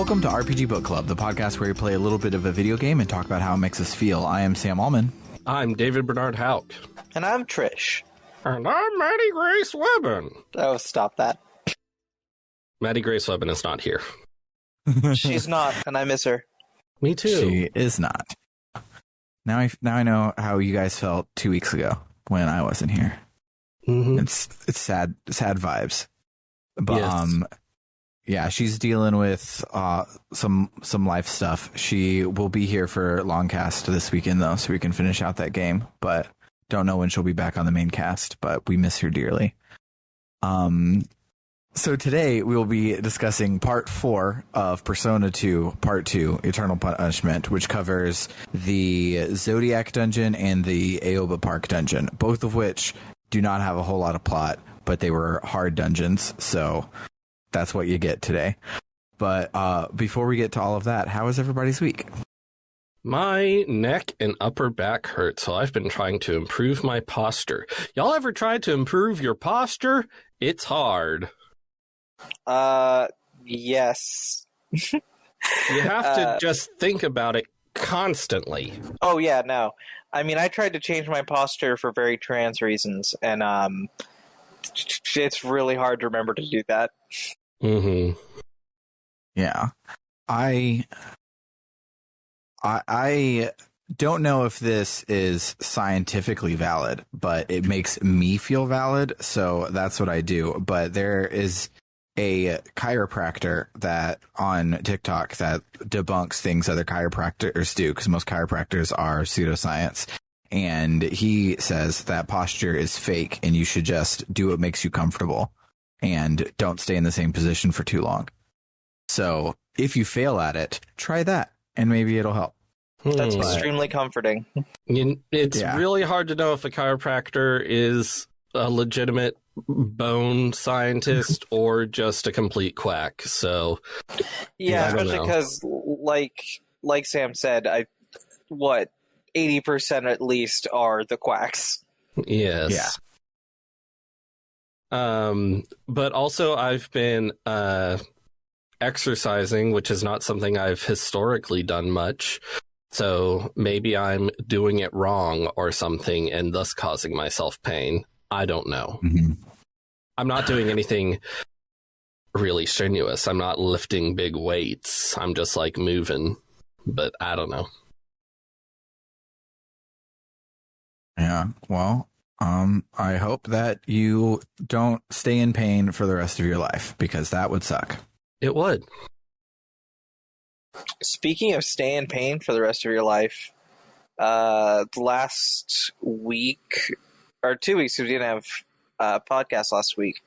Welcome to RPG Book Club, the podcast where we play a little bit of a video game and talk about how it makes us feel. I am Sam Allman. I'm David Bernard Houck. And I'm Trish. And I'm Maddie Grace Webben. Oh, stop that. Maddie Grace Webben is not here. She's not, and I miss her. Me too. She is not. Now I know how you guys felt 2 weeks ago when I wasn't here. Mm-hmm. It's sad vibes. But Yes. yeah, she's dealing with some life stuff. She will be here for Longcast this weekend though, so we can finish out that game. But don't know when she'll be back on the main cast, but we miss her dearly. So today we will be discussing part 4 of Persona 2, part 2, Eternal Punishment, which covers the Zodiac dungeon and the Aoba Park dungeon, both of which do not have a whole lot of plot, but they were hard dungeons, so that's what you get today. But before we get to all of that, how is everybody's week? My neck and upper back hurt, so I've been trying to improve my posture. Y'all ever tried to improve your posture? It's hard. Yes. You have to just think about it constantly. Oh, yeah, no. I mean, I tried to change my posture for very trans reasons, and it's really hard to remember to do that. Mm-hmm. Yeah. I don't know if this is scientifically valid, but it makes me feel valid, so that's what I do. But there is a chiropractor that on TikTok that debunks things other chiropractors do, because most chiropractors are pseudoscience. And he says that posture is fake and you should just do what makes you comfortable and don't stay in the same position for too long. So if you fail at it, try that and maybe it'll help. That's extremely comforting. It's really hard to know if a chiropractor is a legitimate bone scientist or just a complete quack. So Yeah, especially because, like Sam said, 80% at least are the quacks. Yes. Yeah. But also I've been exercising, which is not something I've historically done much. So maybe I'm doing it wrong or something and thus causing myself pain. I don't know. Mm-hmm. I'm not doing anything really strenuous. I'm not lifting big weights. I'm just like moving, but I don't know. Yeah. Well, I hope that you don't stay in pain for the rest of your life, because that would suck. It would. Speaking of staying in pain for the rest of your life, last week, or 2 weeks, we didn't have a podcast last week,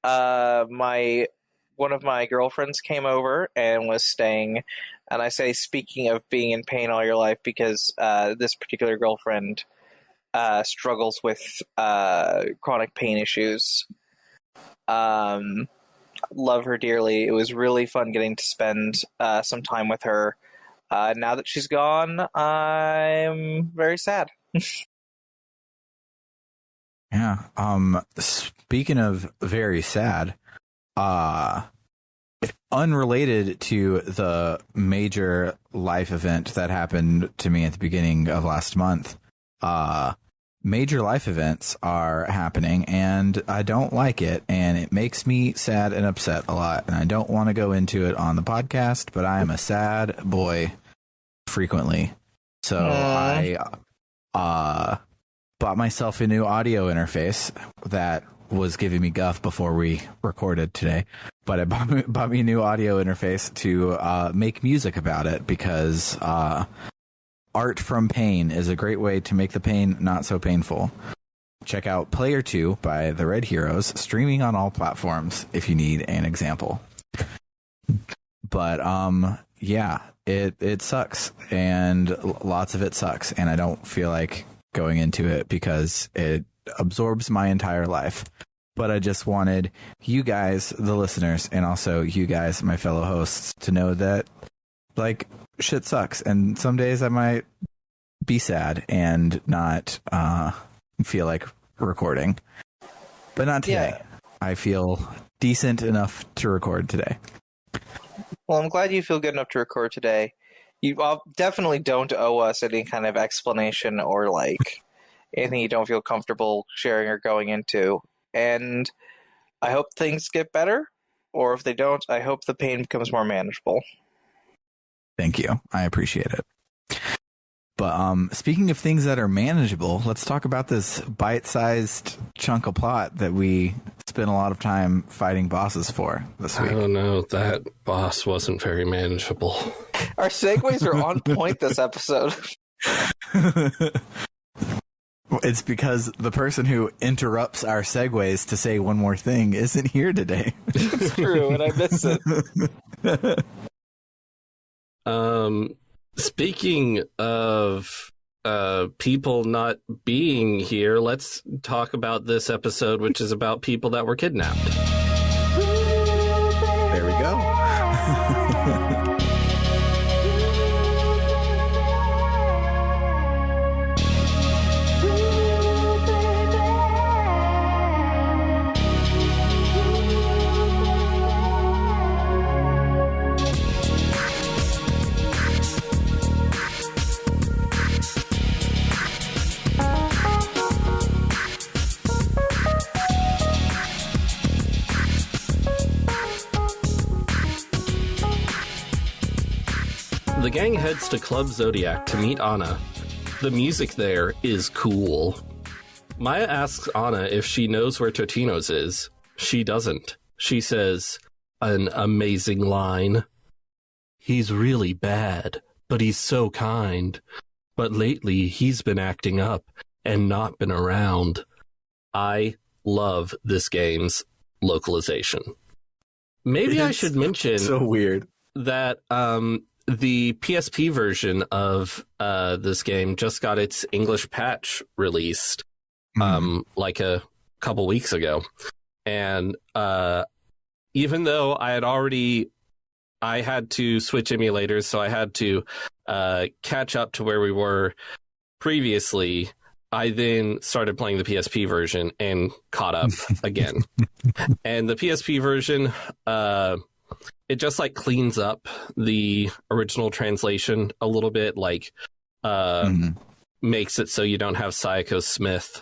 one of my girlfriends came over and was staying, and I say speaking of being in pain all your life because this particular girlfriend struggles with chronic pain issues. Love her dearly. It was really fun getting to spend some time with her. Now that she's gone, I'm very sad. Yeah. Speaking of very sad, unrelated to the major life event that happened to me at the beginning of last month, major life events are happening and I don't like it, and it makes me sad and upset a lot, and I don't want to go into it on the podcast, but I am a sad boy frequently. So I bought myself a new audio interface that was giving me guff before we recorded today, but I bought me a new audio interface to make music about it, because art from pain is a great way to make the pain not so painful. Check out Player 2 by the Red Heroes, streaming on all platforms if you need an example. But yeah, it sucks, and lots of it sucks, and I don't feel like going into it because it absorbs my entire life. But I just wanted you guys, the listeners, and also you guys, my fellow hosts, to know that, like, shit sucks, and some days I might be sad and not feel like recording, but not today. I feel decent enough to record today. Well, I'm glad you feel good enough to record today. You definitely don't owe us any kind of explanation or like anything you don't feel comfortable sharing or going into. And I hope things get better, or if they don't, I hope the pain becomes more manageable. Thank you. I appreciate it. But speaking of things that are manageable, let's talk about this bite-sized chunk of plot that we spent a lot of time fighting bosses for this week. I don't know. That boss wasn't very manageable. Our segues are on point this episode. It's because the person who interrupts our segues to say one more thing isn't here today. It's true, and I miss it. Speaking of people not being here, let's talk about this episode, which is about people that were kidnapped. There we go. The gang heads to Club Zodiac to meet Anna. The music there is cool. Maya asks Anna if she knows where Totino's is. She doesn't. She says, an amazing line. He's really bad, but he's so kind. But lately he's been acting up and not been around. I love this game's localization. Maybe I should mention so weird that the PSP version of this game just got its English patch released like a couple weeks ago. And even though I had to switch emulators, so I had to catch up to where we were previously, I then started playing the PSP version and caught up again. And the PSP version, it just like cleans up the original translation a little bit, like makes it so you don't have Psycho Smith,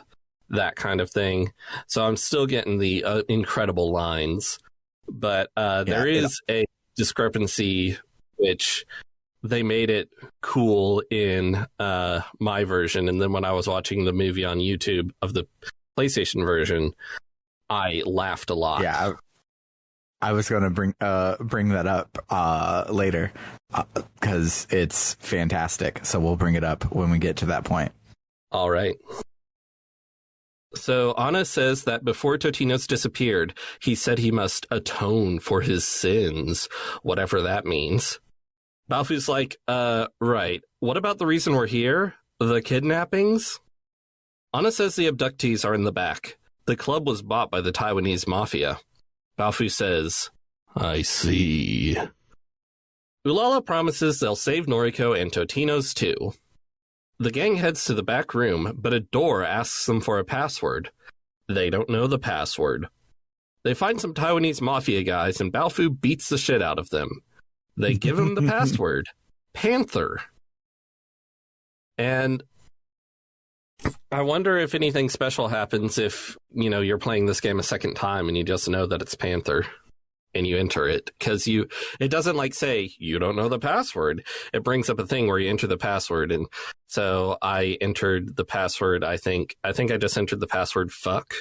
that kind of thing. So I'm still getting the incredible lines, but there is a discrepancy, which they made it cool in my version. And then when I was watching the movie on YouTube of the PlayStation version, I laughed a lot. Yeah, I was going to bring that up later because it's fantastic. So we'll bring it up when we get to that point. All right. So Anna says that before Totino's disappeared, he said he must atone for his sins, whatever that means. Balfu's like, right. What about the reason we're here? The kidnappings? Anna says the abductees are in the back. The club was bought by the Taiwanese mafia. Balfu says, I see. Ulala promises they'll save Noriko and Totino's too. The gang heads to the back room, but a door asks them for a password. They don't know the password. They find some Taiwanese mafia guys, and Balfu beats the shit out of them. They give him the password, Panther. And I wonder if anything special happens if, you're playing this game a second time and you just know that it's Panther and you enter it, because it doesn't say you don't know the password. It brings up a thing where you enter the password. And so I entered the password. I think I just entered the password fuck,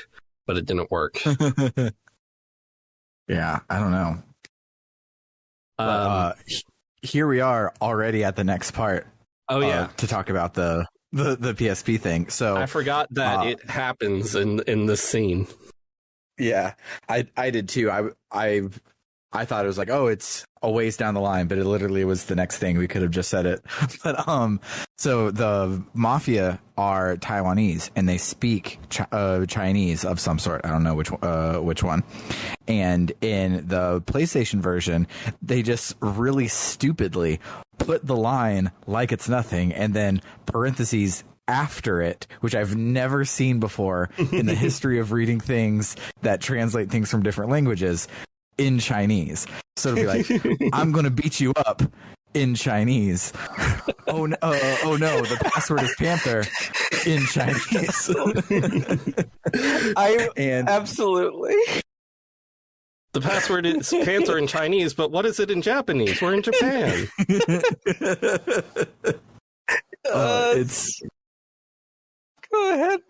but it didn't work. Yeah, I don't know. Here we are already at the next part. Oh yeah, to talk about the PSP thing. So I forgot that it happens in this scene. Yeah, I did too. I thought it was like, oh, it's a ways down the line, but it literally was the next thing. We could have just said it. But so the mafia are Taiwanese and they speak Chinese of some sort. I don't know which one. And in the PlayStation version, they just really stupidly put the line like it's nothing and then parentheses after it, which I've never seen before in the history of reading things that translate things from different languages. in Chinese. So it'll be like, I'm going to beat you up in Chinese. Oh no, the password is Panther in Chinese. Absolutely. The password is Panther in Chinese, but what is it in Japanese? We're in Japan. It's go ahead.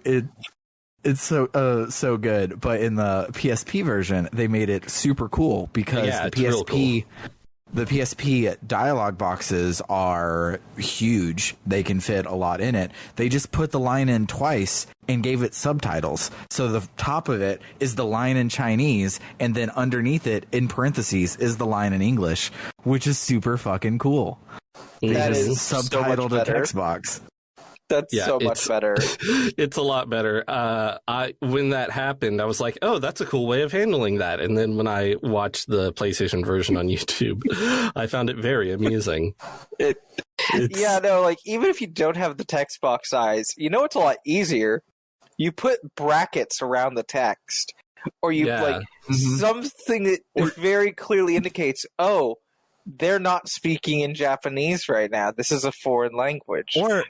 It's so good, but in the PSP version, they made it super cool because the PSP dialogue boxes are huge. They can fit a lot in it. They just put the line in twice and gave it subtitles. So the top of it is the line in Chinese, and then underneath it, in parentheses, is the line in English, which is super fucking cool. They That just is subtitled so a text box. That's so much better. It's a lot better. When that happened, I was like, oh, that's a cool way of handling that. And then when I watched the PlayStation version on YouTube, I found it very amusing. Like, even if you don't have the text box size, it's a lot easier. You put brackets around the text, or you something that very clearly indicates, oh, they're not speaking in Japanese right now. This is a foreign language. Or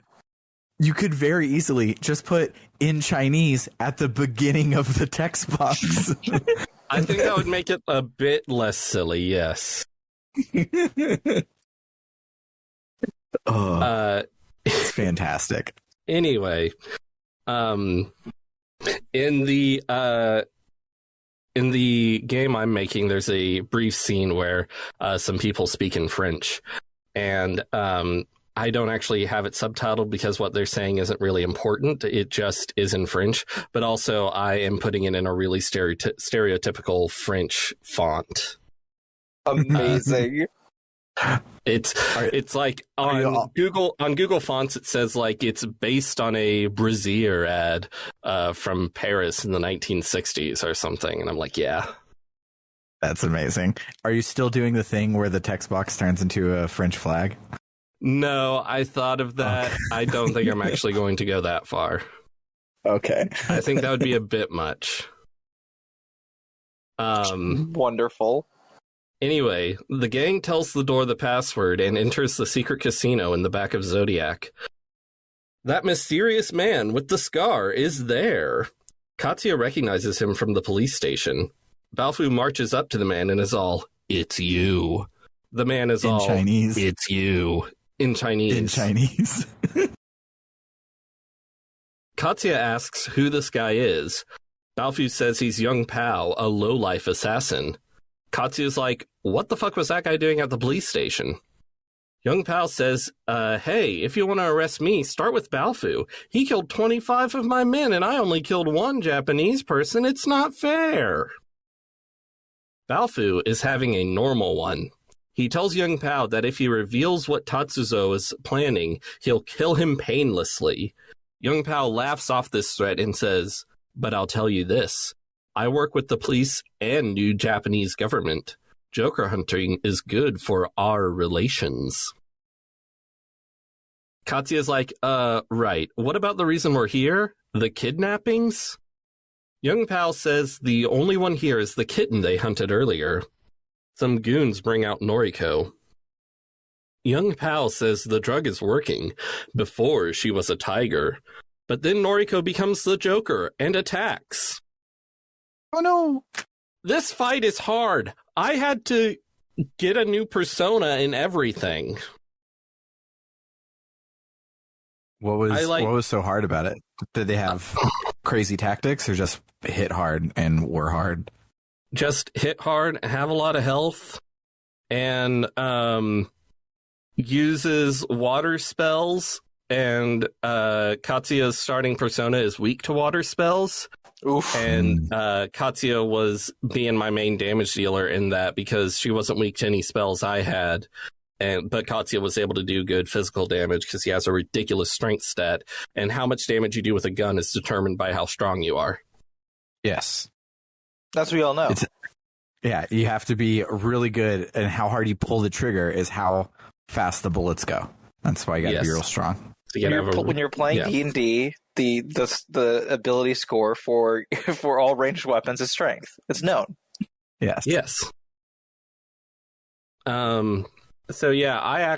you could very easily just put in Chinese at the beginning of the text box. I think that would make it a bit less silly, yes. It's fantastic. Anyway, in the game I'm making, there's a brief scene where some people speak in French, and I don't actually have it subtitled because what they're saying isn't really important. It just is in French, but also I am putting it in a really stereotypical French font. Amazing. It's like on Google Fonts, it says like it's based on a Brazier ad from Paris in the 1960s or something, and I'm like, yeah. That's amazing. Are you still doing the thing where the text box turns into a French flag? No, I thought of that. Okay. I don't think I'm actually going to go that far. Okay. I think that would be a bit much. Wonderful. Anyway, the gang tells the door the password and enters the secret casino in the back of Zodiac. That mysterious man with the scar is there. Katsuya recognizes him from the police station. Balfu marches up to the man and is all, "It's you." The man is all, Chinese. "It's you." In Chinese. In Chinese. Katsuya asks who this guy is. Balfu says he's Young Pao, a lowlife assassin. Katsuya's like, what the fuck was that guy doing at the police station? Young Pao says, hey, if you want to arrest me, start with Balfu. He killed 25 of my men and I only killed one Japanese person. It's not fair. Balfu is having a normal one. He tells Young Pao that if he reveals what Tatsuzo is planning, he'll kill him painlessly. Young Pao laughs off this threat and says, but I'll tell you this. I work with the police and new Japanese government. Joker hunting is good for our relations. Katsuya's like, right. What about the reason we're here? The kidnappings? Young Pao says the only one here is the kitten they hunted earlier. Some goons bring out Noriko. Young Pao says the drug is working. Before, she was a tiger. But then Noriko becomes the Joker and attacks. Oh no! This fight is hard. I had to get a new persona and everything. What was so hard about it? Did they have crazy tactics or just hit hard and were hard? Just hit hard, have a lot of health, and uses water spells. And Katsuya's starting persona is weak to water spells. Oof. And Katsuya was being my main damage dealer in that because she wasn't weak to any spells I had. But Katsuya was able to do good physical damage because he has a ridiculous strength stat. And how much damage you do with a gun is determined by how strong you are. Yes. That's what we all know. Yeah, you have to be really good, and how hard you pull the trigger is how fast the bullets go. That's why you got to be real strong. When you're playing D&D, the ability score for all ranged weapons is strength. It's known. Yes. Yes. So yeah,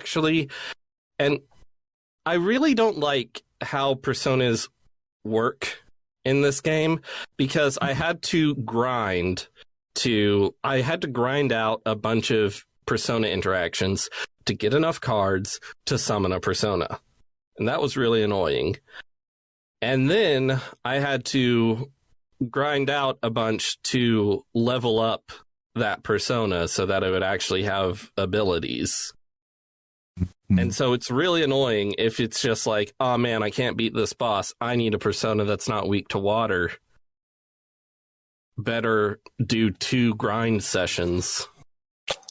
and I really don't like how personas work in this game, because I had to grind out a bunch of persona interactions to get enough cards to summon a persona. And that was really annoying. And then I had to grind out a bunch to level up that persona so that it would actually have abilities. And so it's really annoying if it's just like, oh man, I can't beat this boss. I need a persona that's not weak to water. Better do 2 grind sessions.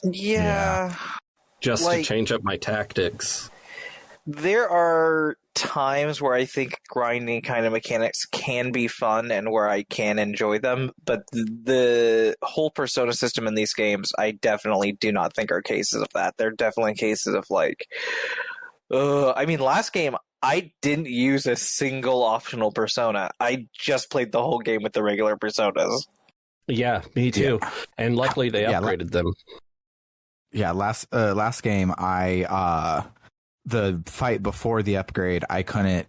Yeah. Just to change up my tactics. There are times where I think grinding kind of mechanics can be fun and where I can enjoy them, but the whole persona system in these games, I definitely do not think are cases of that. They're definitely cases of like, I mean, last game, I didn't use a single optional persona. I just played the whole game with the regular personas. Yeah, me too. Yeah. And luckily they upgraded them. Yeah, last game, the fight before the upgrade, I couldn't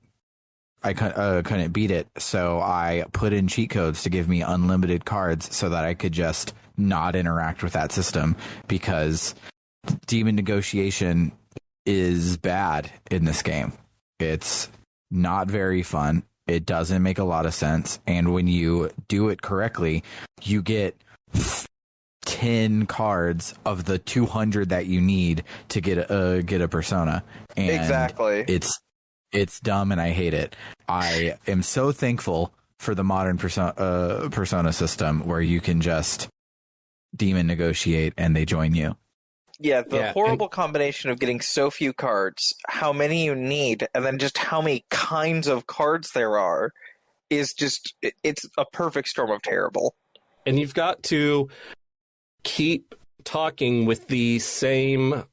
beat it, so I put in cheat codes to give me unlimited cards so that I could just not interact with that system, because demon negotiation is bad in this game. It's not very fun. It doesn't make a lot of sense, and when you do it correctly, you get 10 cards of the 200 that you need to get a persona. And exactly. It's dumb and I hate it. I am so thankful for the modern persona system where you can just demon negotiate and they join you. Yeah, the horrible combination of getting so few cards, how many you need, and then just how many kinds of cards there are is just, it's a perfect storm of terrible. And you've got to keep talking with the same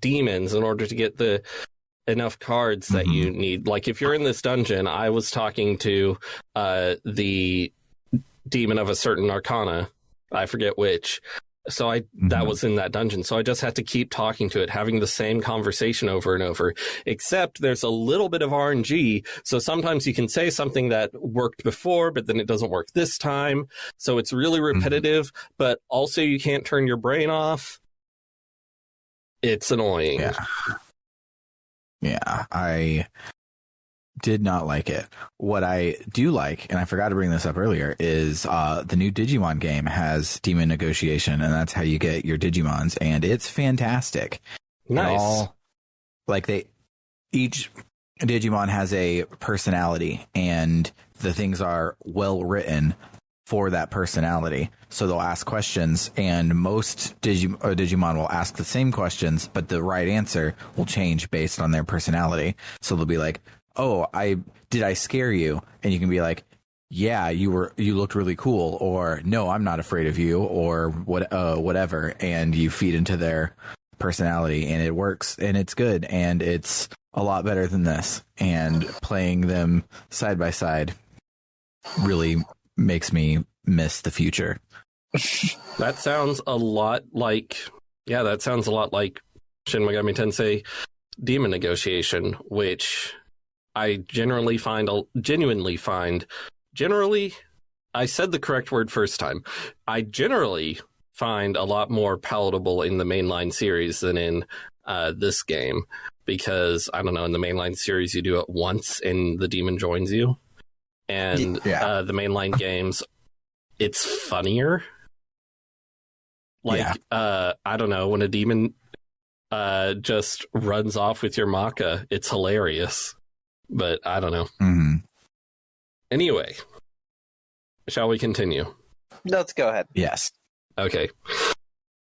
demons in order to get the enough cards that you need. Like if you're in this dungeon, I was talking to the demon of a certain arcana, I forget which. So that was in that dungeon. So I just had to keep talking to it, having the same conversation over and over, except there's a little bit of RNG. So sometimes you can say something that worked before, but then it doesn't work this time. So it's really repetitive, but also you can't turn your brain off. It's annoying. Yeah, I did not like it. What I do like, and I forgot to bring this up earlier, is the new Digimon game has demon negotiation, and that's how you get your Digimons, and it's fantastic. Nice. Each Digimon has a personality, and the things are well written for that personality. So they'll ask questions, and most Digimon will ask the same questions, but the right answer will change based on their personality. So they'll be like, oh, did I scare you? And you can be like, yeah, you looked really cool, or no, I'm not afraid of you, or whatever. And you feed into their personality, and it works, and it's good, and it's a lot better than this. And playing them side by side really makes me miss the future. That sounds a lot like Shin Megami Tensei Demon Negotiation, which I genuinely find, I said the correct word first time. I generally find a lot more palatable in the mainline series than in this game, because, I don't know, in the mainline series you do it once and the demon joins you. And the mainline games, it's funnier. I don't know, when a demon just runs off with your Maka, it's hilarious. But I don't know. Anyway, shall we continue? Let's go ahead. Yes. Okay.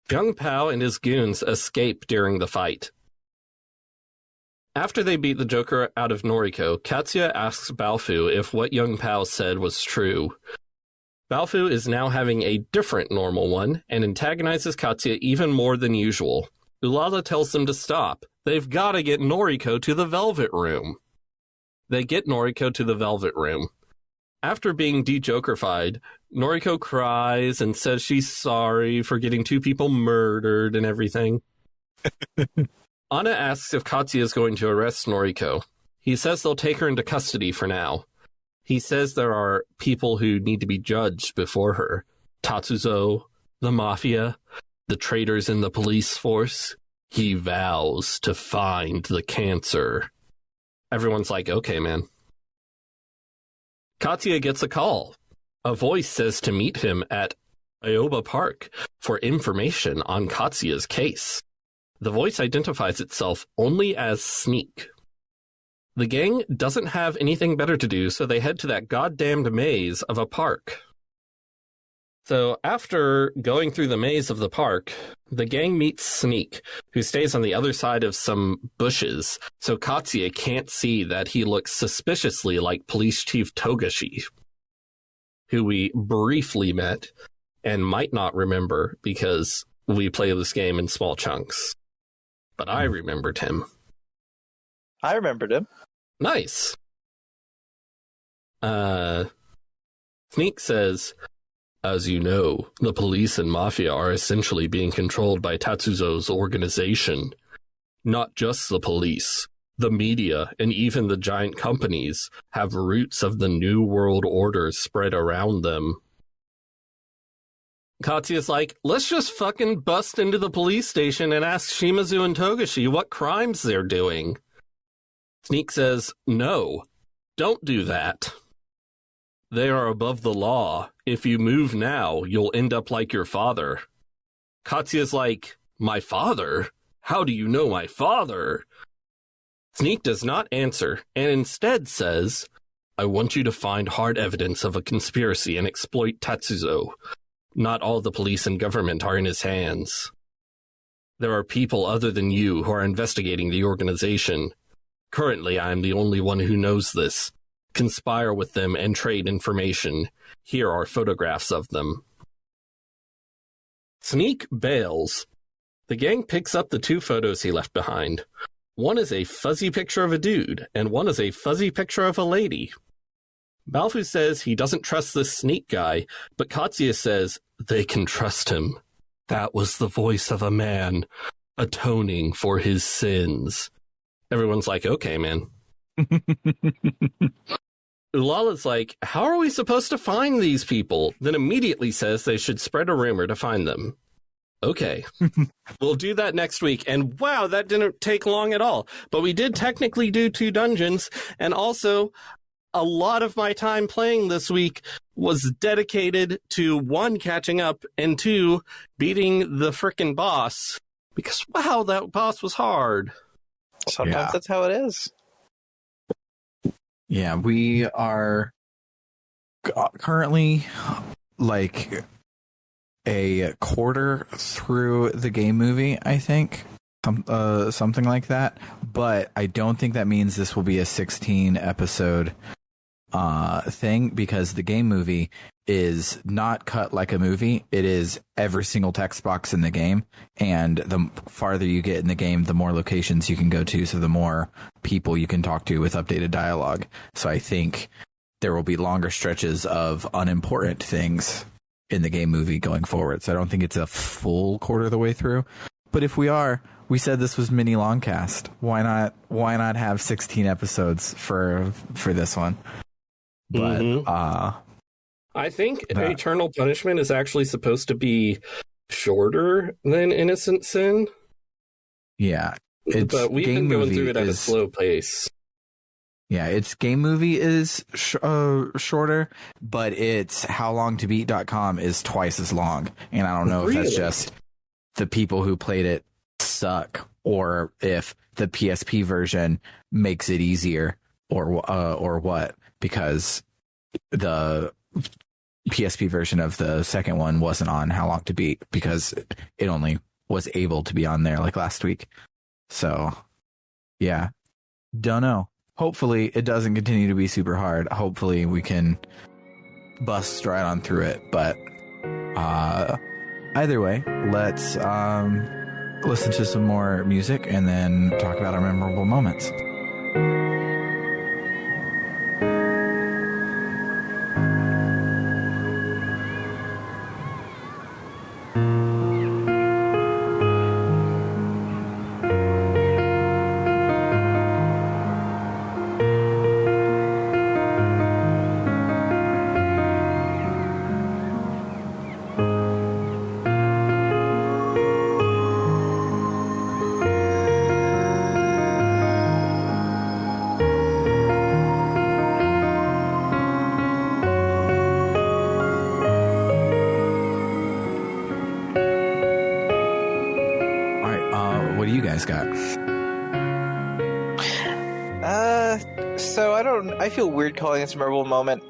Young Pao and his goons escape during the fight. After they beat the Joker out of Noriko, Katsuya asks Balfu if what Young Pao said was true. Balfu is now having a different normal one and antagonizes Katsuya even more than usual. Ulala tells them to stop. They've got to get Noriko to the Velvet Room. They get Noriko to the Velvet Room. After being de-Jokerfied, Noriko cries and says she's sorry for getting 2 people murdered and everything. Anna asks if Katsuya is going to arrest Noriko. He says they'll take her into custody for now. He says there are people who need to be judged before her. Tatsuzo, the mafia, the traitors in the police force. He vows to find the cancer. Everyone's like, okay, man. Katsuya gets a call. A voice says to meet him at Aoba Park for information on Katsuya's case. The voice identifies itself only as Sneak. The gang doesn't have anything better to do, so they head to that goddamned maze of a park. So after going through the maze of the park, the gang meets Sneak, who stays on the other side of some bushes, so Katsuya can't see that he looks suspiciously like Police Chief Togashi, who we briefly met and might not remember because we play this game in small chunks. But I remembered him. I remembered him. Nice. Sneak says, as you know, the police and mafia are essentially being controlled by Tatsuzo's organization. Not just the police. The media and even the giant companies have roots of the New World Order spread around them. Katsuya's like, let's just fucking bust into the police station and ask Shimazu and Togashi what crimes they're doing. Sneak says, no, don't do that. They are above the law. If you move now, you'll end up like your father. Katsuya's like, my father? How do you know my father? Sneak does not answer, and instead says, I want you to find hard evidence of a conspiracy and exploit Tatsuzo. Not all the police and government are in his hands. There are people other than you who are investigating the organization. Currently, I am the only one who knows this. Conspire with them and trade information. Here are photographs of them. Sneak bails. The gang picks up the 2 photos he left behind. One is a fuzzy picture of a dude, and one is a fuzzy picture of a lady. Balfu says he doesn't trust this Sneak guy, but Katsuya says they can trust him. That was the voice of a man, atoning for his sins. Everyone's like, okay, man. Ulala's like, how are we supposed to find these people? Then immediately says they should spread a rumor to find them. Okay, we'll do that next week. And wow, that didn't take long at all. But we did technically do 2 dungeons. And also, a lot of my time playing this week was dedicated to 1, catching up, and 2, beating the frickin' boss. Because wow, that boss was hard. Sometimes that's how it is. Yeah, we are currently like a quarter through the game movie, I think. Something like that. But I don't think that means this will be a 16 episode thing, because the game movie is not cut like a movie. It is every single text box in the game, and the farther you get in the game, the more locations you can go to, so the more people you can talk to with updated dialogue. So I think there will be longer stretches of unimportant things in the game movie going forward. So I don't think it's a full quarter of the way through. But if we are, we said this was mini longcast. Why not have 16 episodes for this one? But I think Eternal Punishment is actually supposed to be shorter than Innocent Sin. Yeah, but we've been going through it at a slow pace. Yeah, its game movie is shorter, but its howlongtobeat.com is twice as long. And I don't know if that's just the people who played it suck, or if the PSP version makes it easier, or what, because the PSP version of the second one wasn't on How Long to Beat, because it only was able to be on there like last week. So, yeah, don't know. Hopefully it doesn't continue to be super hard. Hopefully we can bust right on through it. But either way, let's listen to some more music and then talk about our memorable moments. So I feel weird calling this a memorable moment.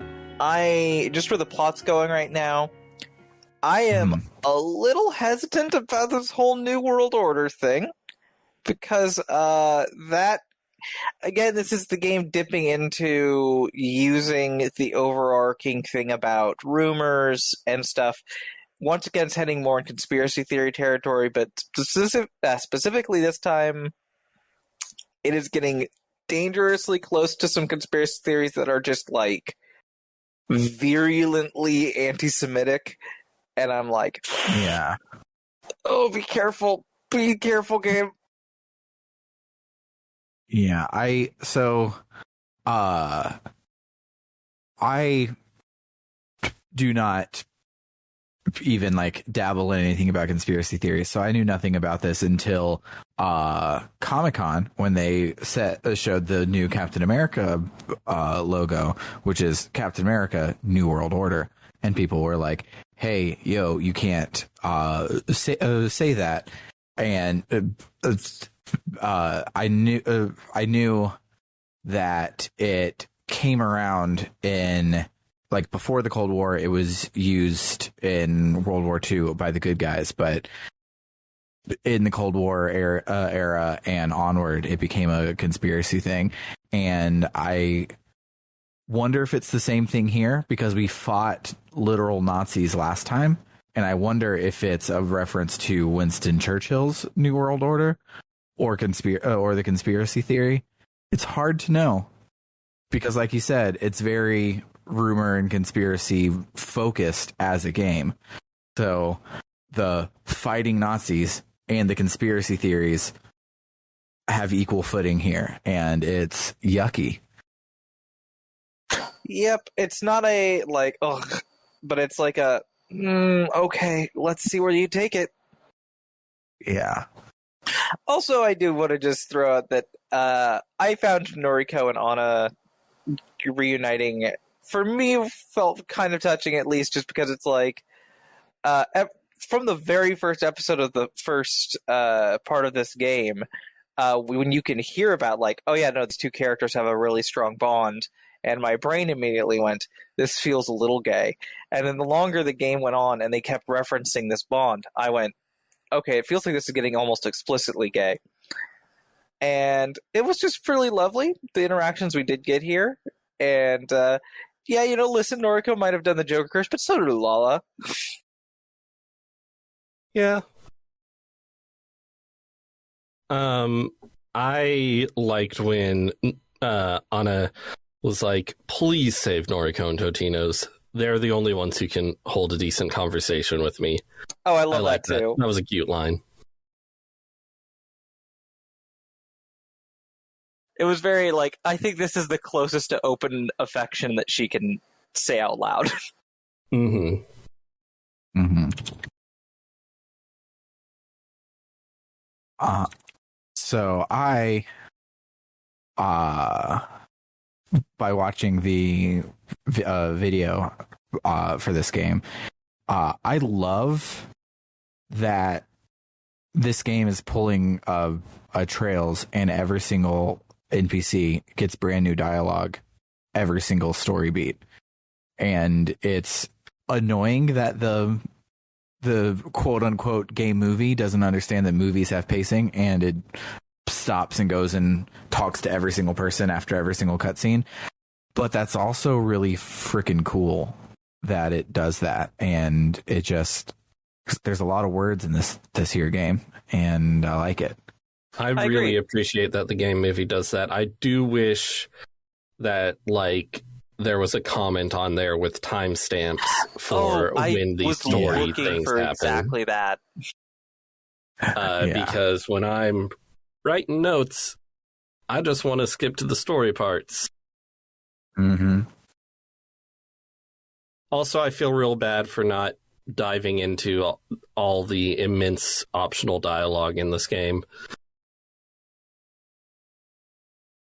Just where the plot's going right now, I am a little hesitant about this whole New World Order thing, because that, again, this is the game dipping into using the overarching thing about rumors and stuff. Once again, it's heading more in conspiracy theory territory, but specifically this time, it is getting dangerously close to some conspiracy theories that are just, like, virulently anti-Semitic. And I'm like, Yeah. Oh, be careful. Be careful, game. Yeah, I do not even like dabble in anything about conspiracy theories, so I knew nothing about this until Comic-Con, when they showed the new Captain America logo, which is Captain America New World Order, and people were like, hey, yo, you can't say that. And I knew that it came around in, like, before the Cold War. It was used in World War II by the good guys, but in the Cold War era and onward, it became a conspiracy thing. And I wonder if it's the same thing here, because we fought literal Nazis last time. And I wonder if it's a reference to Winston Churchill's New World Order or the conspiracy theory. It's hard to know, because, like you said, it's very rumor and conspiracy focused as a game. So the fighting Nazis and the conspiracy theories have equal footing here, and it's yucky. Yep, it's not a, like, ugh, but it's like a, okay, let's see where you take it. Yeah. Also, I do want to just throw out that I found Noriko and Anna reuniting, for me, felt kind of touching, at least, just because it's like, from the very first episode of the first part of this game, when you can hear about, like, oh yeah, no, these two characters have a really strong bond, and my brain immediately went, this feels a little gay. And then the longer the game went on and they kept referencing this bond, I went, okay, it feels like this is getting almost explicitly gay. And it was just really lovely, the interactions we did get here. And, yeah, listen, Noriko might have done the Joker curse, but so did Lala. Yeah. I liked when Anna was like, please save Noriko and Totino's. They're the only ones who can hold a decent conversation with me. Oh, I love that too. That was a cute line. It was very, like, I think this is the closest to open affection that she can say out loud. Mm-hmm. Mm-hmm. So I, by watching the video for this game, I love that this game is pulling trails, and every single NPC gets brand new dialogue every single story beat. And it's annoying that the quote unquote gay movie doesn't understand that movies have pacing, and it stops and goes and talks to every single person after every single cutscene. But that's also really freaking cool that it does that. And it just, there's a lot of words in this here game, and I like it. I really appreciate that the game movie does that. I do wish that, like, there was a comment on there with timestamps for when these story things happen. Exactly that. Because when I'm writing notes, I just want to skip to the story parts. Mm-hmm. Also, I feel real bad for not diving into all the immense optional dialogue in this game.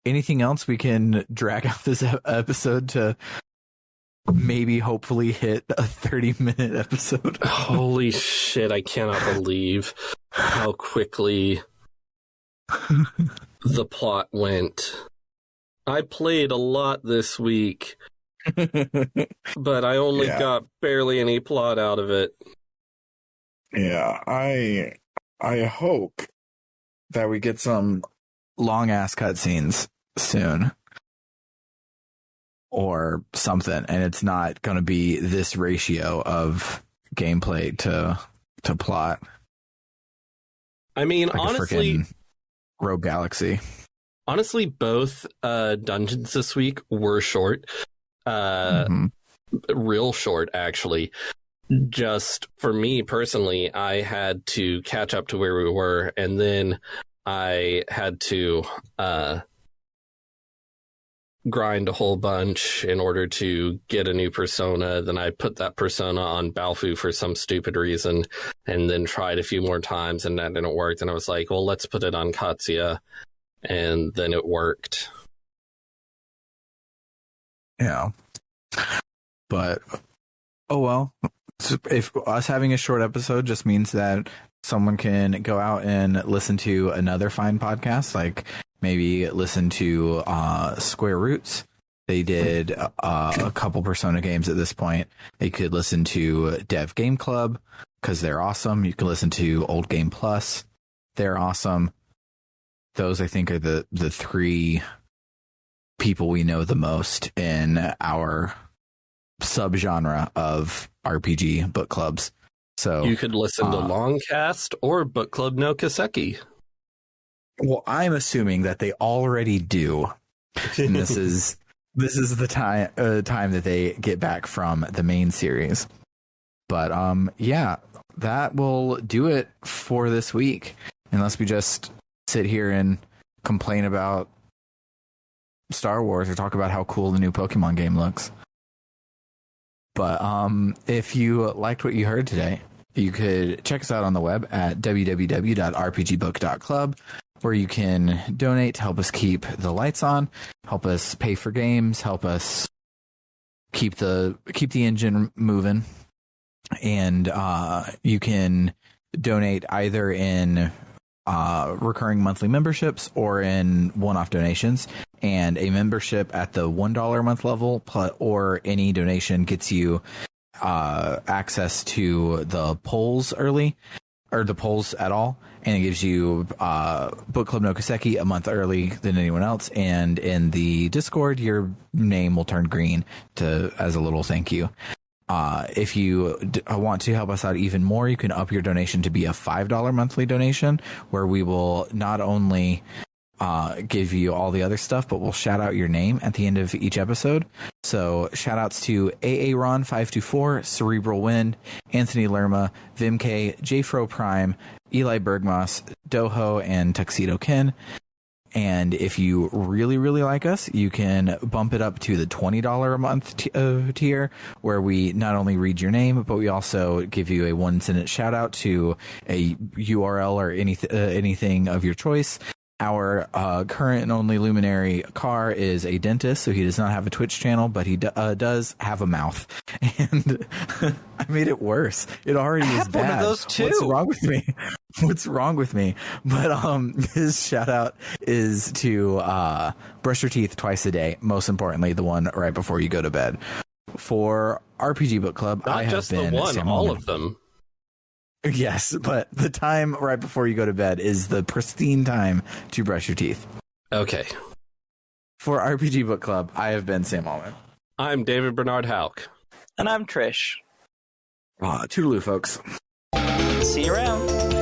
Anything else we can drag out this episode to maybe hopefully hit a 30-minute episode? Holy shit, I cannot believe how quickly the plot went. I played a lot this week, but I only got barely any plot out of it. Yeah, I hope that we get some long ass cutscenes soon or something, and it's not going to be this ratio of gameplay to plot. I mean, like honestly, Rogue Galaxy. Honestly, both dungeons this week were short. Real short, actually. Just for me personally, I had to catch up to where we were, and then I had to grind a whole bunch in order to get a new persona. Then I put that persona on Balfu for some stupid reason, and then tried a few more times, and that didn't work. And I was like, well, let's put it on Katsuya, and then it worked. Yeah. But, oh well. If us having a short episode just means that someone can go out and listen to another fine podcast, like maybe listen to Square Roots. They did a couple Persona games at this point. They could listen to Dev Game Club because they're awesome. You can listen to Old Game Plus. They're awesome. Those, I think, are the three people we know the most in our subgenre of RPG book clubs. So you could listen to Longcast or Book Club no Kaseki. Well, I'm assuming that they already do. And this is the time that they get back from the main series. But yeah, that will do it for this week. Unless we just sit here and complain about Star Wars or talk about how cool the new Pokemon game looks. But if you liked what you heard today, you could check us out on the web at www.rpgbook.club, where you can donate to help us keep the lights on, help us pay for games, help us keep the engine moving. And you can donate either in recurring monthly memberships or in one-off donations. And a membership at the $1 a month level or any donation gets you access to the polls early, or the polls at all, and it gives you Book Club no Kaseki a month early than anyone else. And in the Discord, your name will turn green as a little thank you. If you want to help us out even more, you can up your donation to be a $5 monthly donation, where we will not only give you all the other stuff, but we'll shout out your name at the end of each episode. So shout outs to Aaron524, Cerebral Wind, Anthony Lerma, Vimk, Jfro Prime, Eli Bergmas, Doho, and Tuxedo Ken. And if you really, really like us, you can bump it up to the $20 a month tier, where we not only read your name, but we also give you a 1-sentence shout out to a URL or anything of your choice. Our current and only luminary, Carr, is a dentist, so he does not have a Twitch channel, but he does have a mouth. And I made it worse. It already is bad. One of those too. What's wrong with me? But his shout out is to brush your teeth twice a day. Most importantly, the one right before you go to bed. For RPG Book Club, Not I have just been the one, Sam all Holman. of them. Yes, but the time right before you go to bed is the pristine time to brush your teeth. Okay. For RPG Book Club, I have been Sam Allman. I'm David Bernard Houck. And I'm Trish. Toodaloo, folks. See you around.